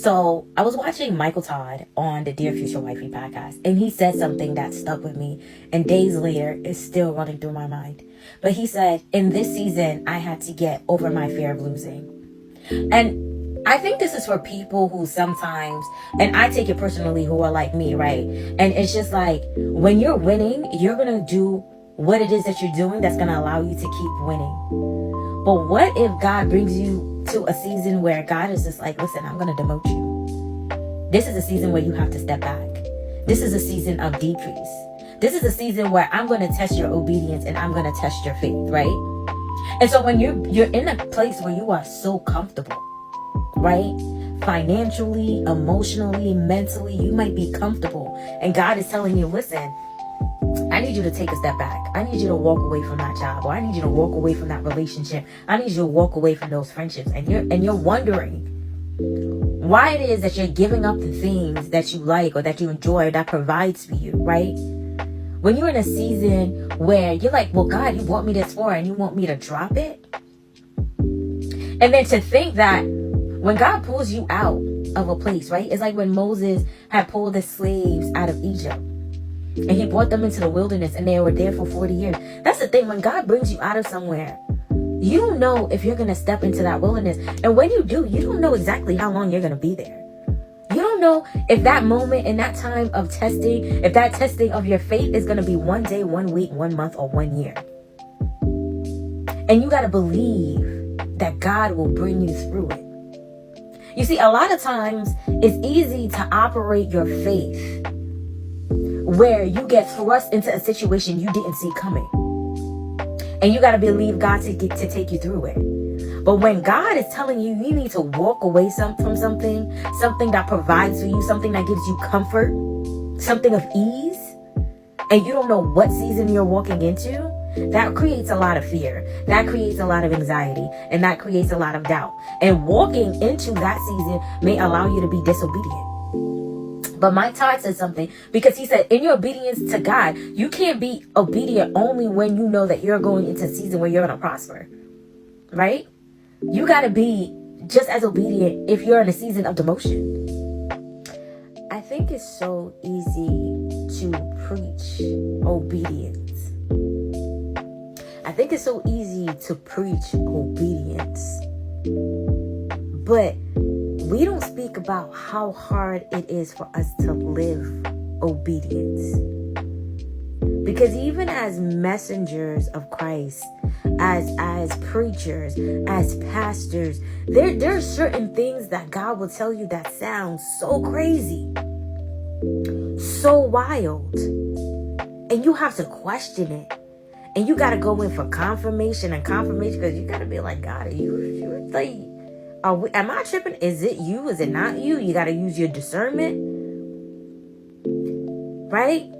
So I was watching Michael Todd on the Dear Future Wifey podcast, and he said something that stuck with me, and days later is still running through my mind. But he said, in this season, I had to get over my fear of losing. And I think this is for people who sometimes, and I take it personally, who are like me, right? And it's just like, when you're winning, you're going to do what it is that you're doing that's going to allow you to keep winning. But what if God brings you to a season where God is just like, listen, I'm going to demote you. This is a season where you have to step back. This is a season of decrease. This is a season where I'm going to test your obedience and I'm going to test your faith, right? And so when you're in a place where you are so comfortable, right? Financially, emotionally, mentally, you might be comfortable. And God is telling you, listen, I need you to take a step back. I need you to walk away from that job, or I need you to walk away from that relationship. I need you to walk away from those friendships. And you're wondering why it is that you're giving up the things that you like or that you enjoy that provides for you, right? When you're in a season where you're like, well, God, you want me this for, and you want me to drop it? And then to think that when God pulls you out of a place, right? It's like when Moses had pulled the slaves out of Egypt. And he brought them into the wilderness and they were there for 40 years. That's the thing. When God brings you out of somewhere, you don't know if you're going to step into that wilderness. And when you do, you don't know exactly how long you're going to be there. You don't know if that moment and that time of testing, if that testing of your faith is going to be 1 day, 1 week, 1 month, or 1 year. And you got to believe that God will bring you through it. You see, a lot of times it's easy to operate your faith where you get thrust into a situation you didn't see coming. And you got to believe God to take you through it. But when God is telling you, you need to walk away from something that provides for you, something that gives you comfort, something of ease, and you don't know what season you're walking into, that creates a lot of fear. That creates a lot of anxiety. And that creates a lot of doubt. And walking into that season may allow you to be disobedient. But Mike Todd said something, because he said, in your obedience to God, you can't be obedient only when you know that you're going into a season where you're going to prosper, right? You got to be just as obedient if you're in a season of demotion. I think it's so easy to preach obedience. I think it's so easy to preach obedience. But we don't speak about how hard it is for us to live obedience. Because even as messengers of Christ, as preachers, as pastors, there are certain things that God will tell you that sound so crazy, so wild. And you have to question it. And you got to go in for confirmation, because you got to be like, God, are you like, am I tripping? Is it you? Is it not you? You got to use your discernment. Right?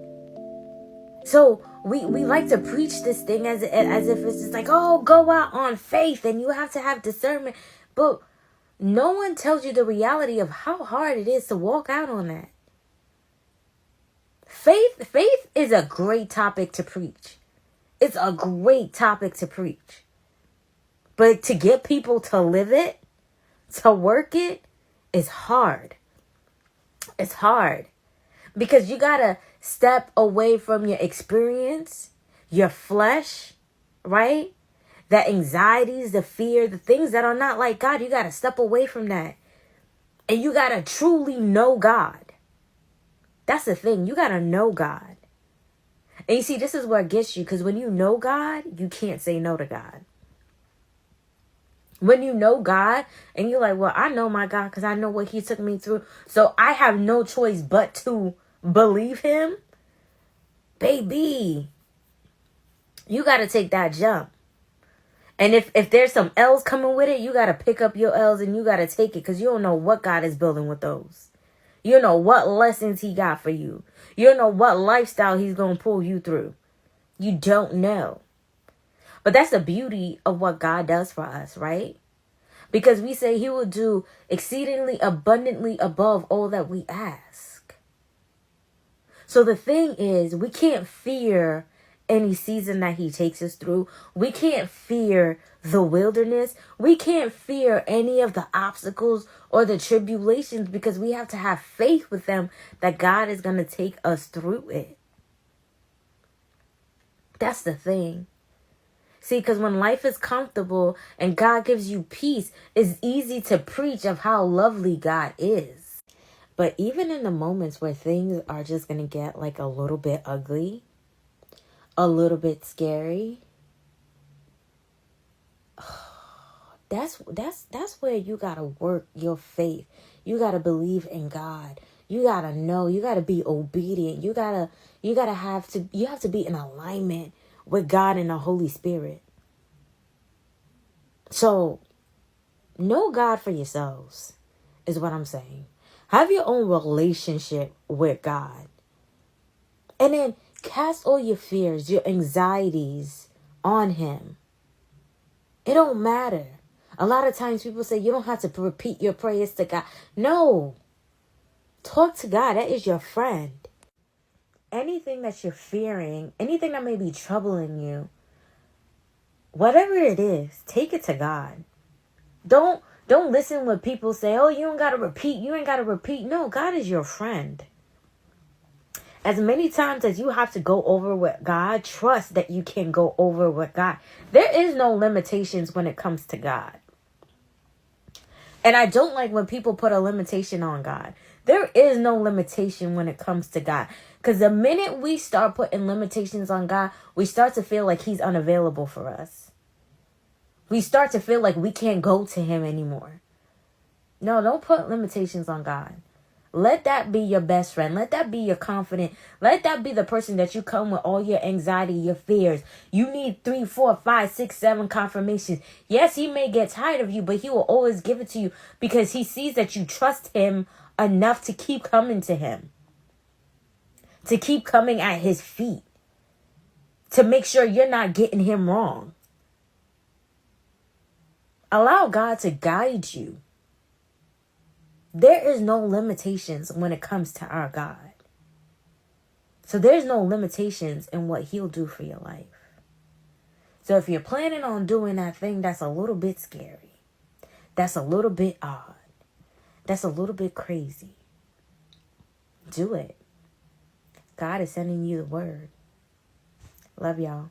So we like to preach this thing as if it's just like, oh, go out on faith and you have to have discernment. But no one tells you the reality of how hard it is to walk out on that. Faith is a great topic to preach. It's a great topic to preach. But to get people to live it, to work it, is hard. It's hard. Because you got to step away from your experience, your flesh, right? The anxieties, the fear, the things that are not like God. You got to step away from that. And you got to truly know God. That's the thing. You got to know God. And you see, this is where it gets you. Because when you know God, you can't say no to God. When you know God and you're like, well, I know my God because I know what he took me through. So I have no choice but to believe him. Baby, you got to take that jump. And if there's some L's coming with it, you got to pick up your L's and you got to take it, because you don't know what God is building with those. You don't know what lessons he got for you. You don't know what lifestyle he's going to pull you through. You don't know. But that's the beauty of what God does for us, right? Because we say he will do exceedingly abundantly above all that we ask. So the thing is, we can't fear any season that he takes us through. We can't fear the wilderness. We can't fear any of the obstacles or the tribulations, because we have to have faith with them that God is going to take us through it. That's the thing. See, because when life is comfortable and God gives you peace, it's easy to preach of how lovely God is. But even in the moments where things are just going to get like a little bit ugly, a little bit scary, that's where you got to work your faith. You got to believe in God. You got to know, you got to be obedient. You have to be in alignment with God and the Holy Spirit. So, know God for yourselves, is what I'm saying. Have your own relationship with God. And then cast all your fears, your anxieties on Him. It don't matter. A lot of times people say you don't have to repeat your prayers to God. No. Talk to God. That is your friend. Anything that you're fearing, anything that may be troubling you, whatever it is, take it to God. Don't listen when people say, oh, you ain't got to repeat. No, God is your friend. As many times as you have to go over with God, trust that you can go over with God. There is no limitations when it comes to God. And I don't like when people put a limitation on God. There is no limitation when it comes to God. Because the minute we start putting limitations on God, we start to feel like He's unavailable for us. We start to feel like we can't go to Him anymore. No, don't put limitations on God. Let that be your best friend. Let that be your confidant. Let that be the person that you come with all your anxiety, your fears. You need 3, 4, 5, 6, 7 confirmations. Yes, He may get tired of you, but He will always give it to you because He sees that you trust Him enough to keep coming to Him. To keep coming at His feet. To make sure you're not getting Him wrong. Allow God to guide you. There is no limitations when it comes to our God. So there's no limitations in what He'll do for your life. So if you're planning on doing that thing that's a little bit scary, that's a little bit odd, that's a little bit crazy, do it. God is sending you the word. Love y'all.